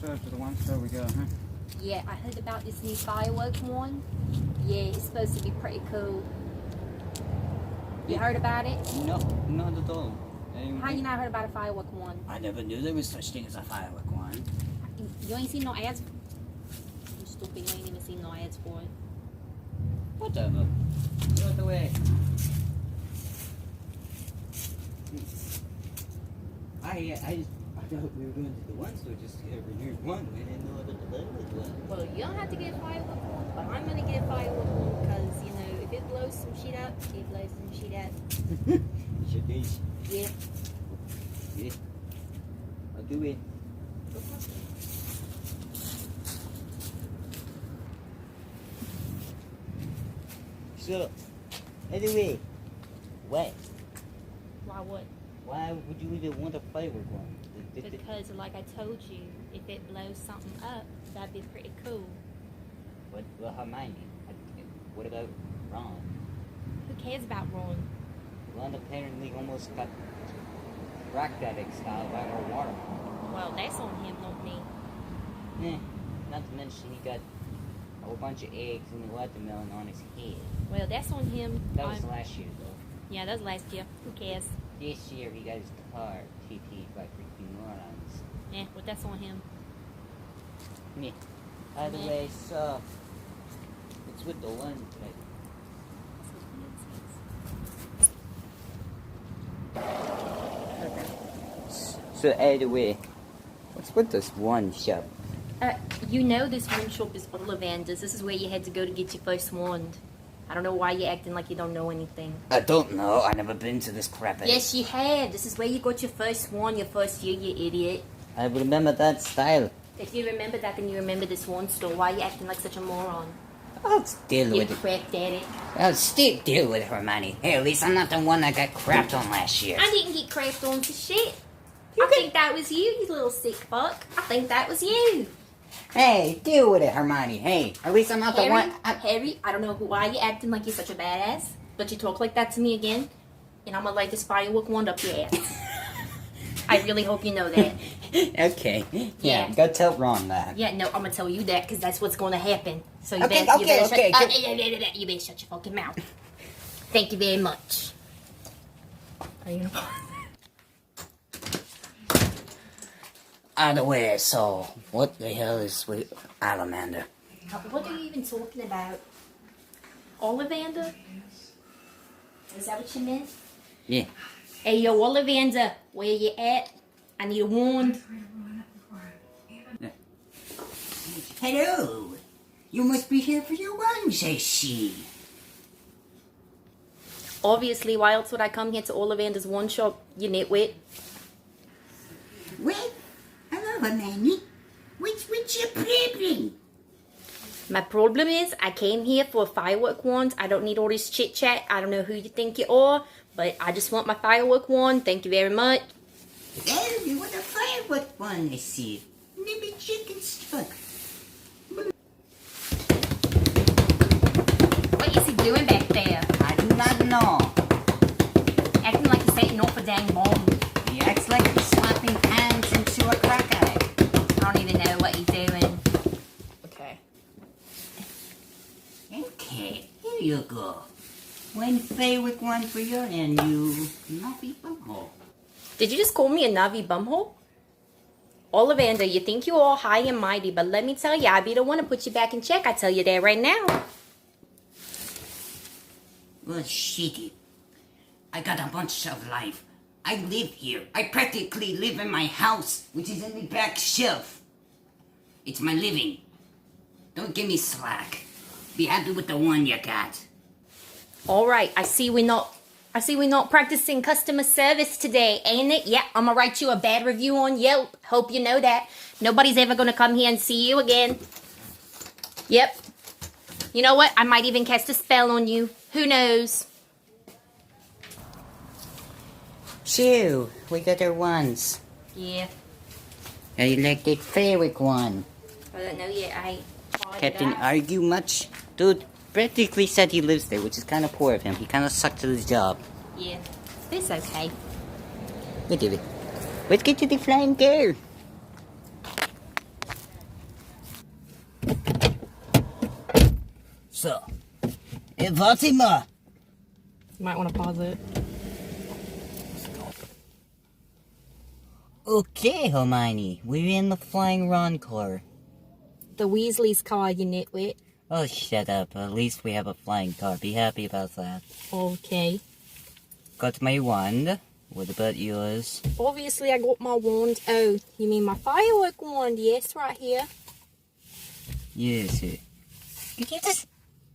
store to the one store we go, huh? Yeah, I heard about this new Firework one. Yeah, it's supposed to be pretty cool. You heard about it? No, not at all. How you not heard about a Firework one? I never knew there was such thing as a firework one. You ain't seen no ads? You stupid, you ain't even seen no ads for it. Whatever. Go the way. I thought we were going to the one store just to get a renewed one. We didn't know that the was one. Well, you don't have to get a Firework one, but I'm gonna get a Firework one because, you know, if it blows some shit up, it blows some shit up. Should be. Yeah. Yeah. I'll do it. So, anyway, what? Why what? Why would you even want a firework one? Because, like I told you, if it blows something up, that'd be pretty cool. Well, Hermione, what about Ron? Who cares about Ron? Ron apparently almost got crack addict style by our water. Well, that's on him, not me. Not to mention he got a whole bunch of eggs and a watermelon on his head. Well, that's on him. That was last year, though. Yeah, that was last year. Who cares? This year he got his car TP'd by freaking morons. Yeah, well, that's on him. Yeah. By the way, so it's with the one So anyway, what's with this one shop? You know this one shop is Ollivander's. This is where you had to go to get your first wand. I don't know why you're acting like you don't know anything. I don't know. I never been to this crap. Yes, you have. This is where you got your first wand your first year, you idiot. I remember that style. If you remember that, then you remember this wand store. Why are you acting like such a moron? I'll deal You with it. crap daddy. I'll still deal with it, Hermione. Hey, at least I'm not the one that got crapped on last year. I didn't get crapped on for shit. I think that was you little sick fuck. I think that was you. Hey, deal with it, Hermione. Hey, at least I'm not the one. Harry, I don't know why you're acting like you're such a badass, but you talk like that to me again, and I'm gonna light this firework wand up your ass. I really hope you know that. Okay. Yeah. Go tell Ron that. Yeah, no, I'm gonna tell you that because that's what's gonna happen. So you Okay, better, okay. you better shut your fucking mouth. Thank you very much. Are you gonna? Out of the way, so what the hell is with Ollivander? What are you even talking about? Ollivander? Is that what you meant? Yeah. Hey, yo, Ollivander, where you at? I need a wand. Hello. You must be here for your wands, I see. Obviously, why else would I come here to Ollivander's wand shop, you nitwit? Well, hello, Hermione. What's your problem? My problem is, I came here for a firework wand. I don't need all this chit-chat. I don't know who you think you are, but I just want my firework wand. Thank you very much. Well, you want a firework one, I see. Maybe chicken stuck. What is he doing back there? I do not know. Acting like he's setting off a dang bomb. He acts like he's slapping hands into a crack addict. I don't even know what he's doing. Okay. Okay, here you go. One firework one for you and you naughty bumhole. Did you just call me a Navi bumhole? Ollivander, you think you're all high and mighty, but let me tell you, I be the one to put you back in check. I tell you that right now. Well, shitty. I got a bunch of life. I live here. I practically live in my house, which is in the back shelf. It's my living. Don't give me slack. Be happy with the one you got. All right, I see we're not practicing customer service today, ain't it? Yeah, I'm gonna write you a bad review on Yelp. Hope you know that. Nobody's ever gonna come here and see you again. Yep. You know what? I might even cast a spell on you. Who knows? Shoo, we got our ones. Yeah. How you like that firework one? I don't know yet. I tried Captain that. argue much? Dude practically said he lives there, which is kind of poor of him. He kind of sucked at his job. Yeah. It's okay. We did it. Let's get to the flying girl. Fatima! You might want to pause it. Okay, Hermione, we're in the Flying Ron car. The Weasley's car, you nitwit. Oh, shut up. At least we have a flying car. Be happy about that. Okay. Got my wand. What about yours? Obviously, I got my wand. Oh, you mean my firework wand? Yes, right here. Yes, sir.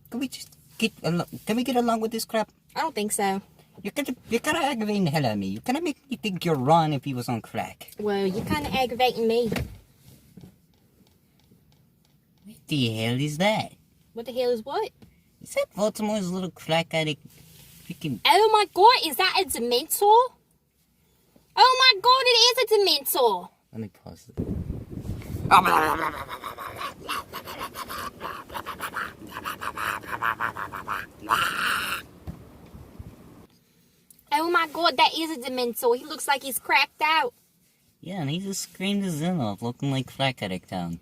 Can we just get along? Can we get along with this crap? I don't think so. You're kind of aggravating the hell out of me. You kind of make me think you're Ron if he was on crack. Well, you're kind of aggravating me. What the hell is that? What the hell is what? Is that Baltimore's little crack addict? Freaking. Oh my god, is that a Dementor? Oh my god, it is a Dementor! Let me pause it. Oh my god, that is a Dementor. He looks like he's cracked out. Yeah, and he just screamed his in off, looking like crack addict town.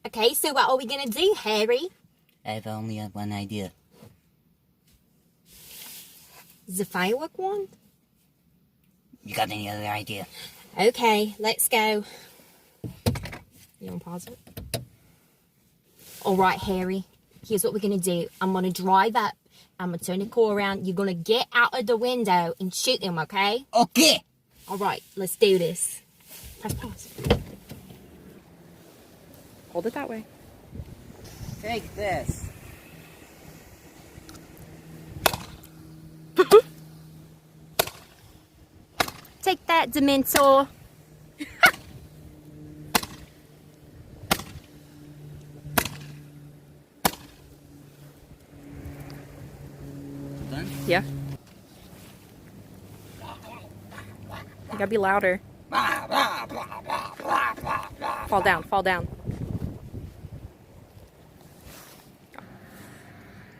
Okay, so what are we gonna do, Harry? I've only had one idea. The firework wand? You got any other idea? Okay, let's go. You wanna pause it? Alright, Harry. Here's what we're gonna do. I'm gonna drive up. I'm gonna turn the car around. You're gonna get out of the window and shoot him, okay? Okay. Alright, let's do this. Press pause. Hold it that way. Take this. Take that, Dementor. Done? Yeah. You gotta be louder. Fall down, fall down.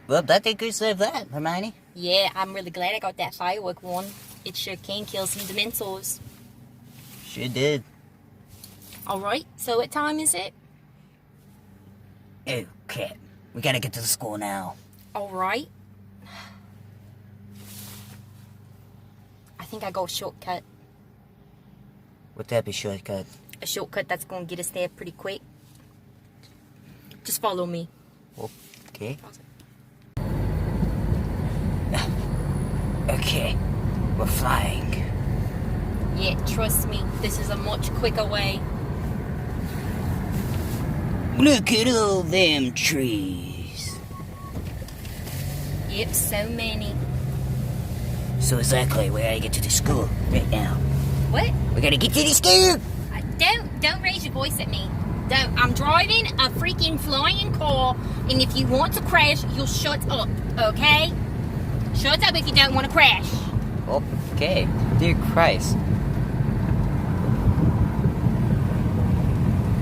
Well, that think you saved that, Hermione. Yeah, I'm really glad I got that firework one. It sure can kill some Dementors. Sure did. Alright, so what time is it? Okay, we gotta get to the school now. Alright. I think I got a shortcut. What type of shortcut? A shortcut that's gonna get us there pretty quick. Just follow me. Okay. Okay, we're flying. Yeah, trust me, this is a much quicker way. Look at all them trees. Yep, so many. So exactly, we gotta get to the school right now. What? We gotta get to the school! Don't raise your voice at me. Don't. I'm driving a freaking flying car, and if you want to crash, you'll shut up, okay? Shut up if you don't want to crash. Okay, dear Christ.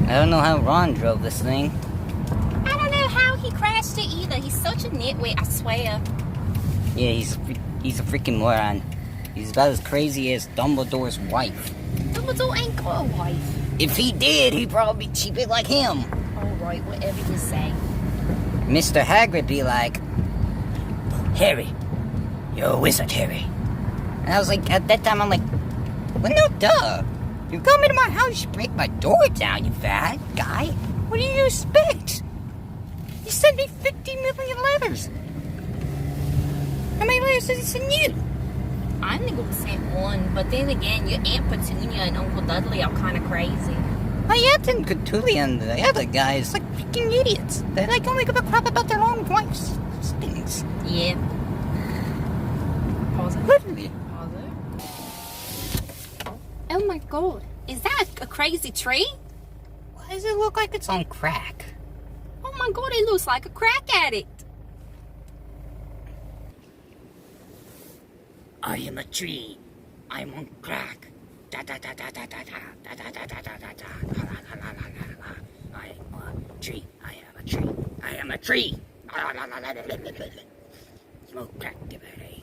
I don't know how Ron drove this thing. I don't know how he crashed it either. He's such a nitwit, I swear. Yeah, he's a freaking moron. He's about as crazy as Dumbledore's wife. Dumbledore ain't got a wife. If he did, he'd probably be cheap like him. Alright, whatever you say. Mr. Hagrid be like, Harry, you're a wizard, Harry. And I was like, at that time, I'm like, well, no, duh. You come into my house, you break my door down, you fat guy. What do you expect? You sent me 50 million letters. How many letters did he send you? I only got sent one, but then again, your Aunt Petunia and Uncle Dudley are kind of crazy. My aunt and Catulia and the other guys, like freaking idiots. They like only give a crap about their own wives. Stinks. Yeah. Pause it. Literally. Pause it. Oh my god. Is that a crazy tree? Why does it look like it's on crack? Oh my god, it looks like a crack addict. I am a tree. I'm on crack. Da da da da da da da da da da da da da da. I am a tree. I am a tree. I am a tree. Smoke crack, give it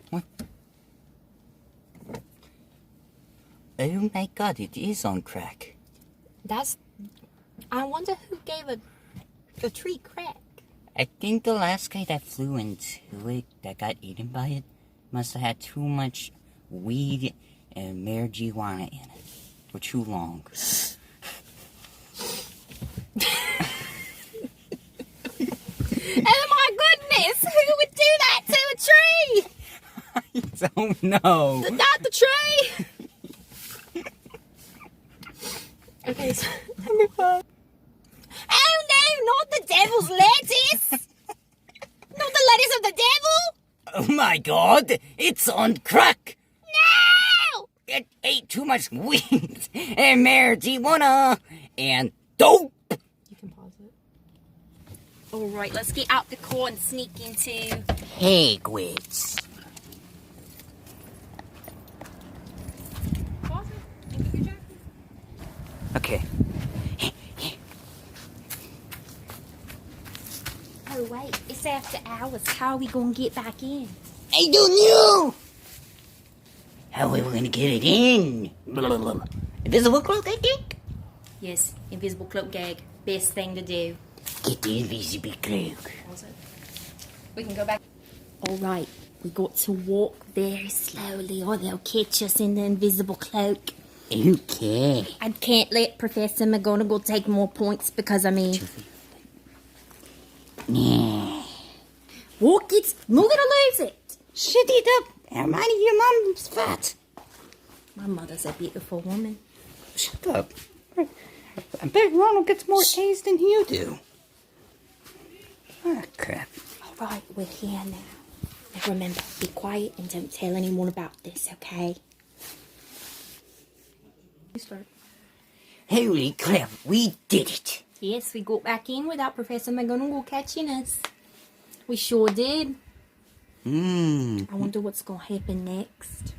What? Oh my god, it is on crack. I wonder who gave a the tree crack? I think the last guy that flew into it, that got eaten by it, must have had too much weed and marijuana in it for too long. Oh my goodness! Who would do that to a tree? I don't know. Not the tree! Okay, so number 5. Oh no, not the devil's lettuce! Not the lettuce of the devil! Oh my god, it's on crack! No! It ate too much weed and marijuana and dope! You can pause it. Alright, let's get out the car and sneak into... Hagrid's. Pause it. Okay. Oh wait, it's after hours. How are we gonna get back in? I don't know! How are we gonna get it in? Blah, blah, blah. Invisible cloak, I think? Yes, invisible cloak gag. Best thing to do. Get the invisible cloak. Pause it. We can go back. Alright, we got to walk very slowly or they'll catch us in the invisible cloak. Okay. I can't let Professor McGonagall take more points because, I mean... Yeah. Walk it! Not gonna lose it! Shut it up! Hermione, your mom's fat. My mother's a beautiful woman. Shut up. I bet Ronald gets more A's than you do. Ah, crap. Alright, we're here now. Now remember, be quiet and don't tell anyone about this, okay? You start. Holy crap, we did it. Yes, we got back in without Professor McGonagall catching us. We sure did. I wonder what's gonna happen next.